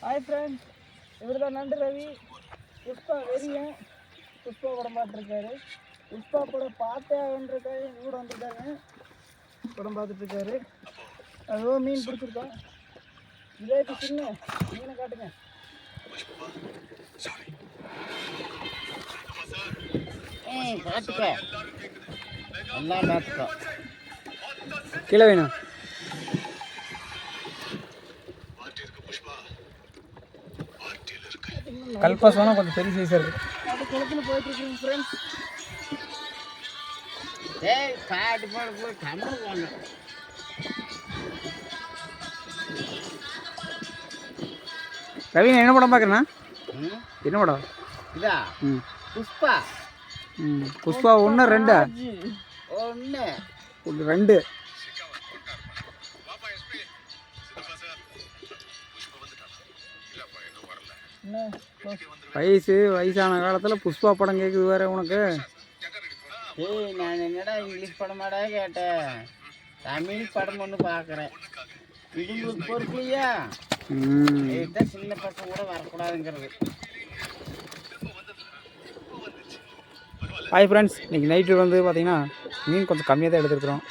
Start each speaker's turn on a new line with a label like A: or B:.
A: Hi friends, இவர் தான் நண்டு ரவி. புஷ்பா வெறியன் புஷ்பா படம் பார்த்துருக்காரு. புஷ்பா படம் பார்த்தே வந்துருக்காரு, கூட வந்துருக்காரு, படம் பார்த்துட்ருக்காரு. அதுவும் மீன் பிடிச்சிருக்கோம். இதே சின்ன மீனை காட்டுங்க.
B: பார்த்துக்கோ, எல்லாம் பார்த்துக்கோ.
A: கீழே வேணும். கல்பாஸ் வேணா கொஞ்சம் பெரிய சைஸாக இருக்குது. அது குளத்தில் போயிட்டுருக்குங்க ஃப்ரெண்ட்ஸ்.
B: ஏய் காட்டு போய் கம்மி போகணும்.
A: ரவி, என்ன படம் பார்க்குறேண்ணா? என்ன படம்
B: இதா? புஷ்பா.
A: புஷ்பா 1 2 2 வயசான காலத்தில் புஷ்பா படம் கேட்குது வேற உனக்கு?
B: ஏய், நான் என்னடா இங்கிலீஷ் படமாடா கேட்டேன். தமிழ் படம் ஒன்று பார்க்குறேன். இவங்களுக்கு பொறுக்கலையா? இதுதான் சின்ன பசங்க கூட வரக்கூடாதுங்கிறது.
A: ஹாய் ஃப்ரெண்ட்ஸ், இன்றைக்கி நைட்டு வந்து பார்த்திங்கன்னா மீன் கொஞ்சம் கம்மியாக தான் எடுத்துருக்குறோம்.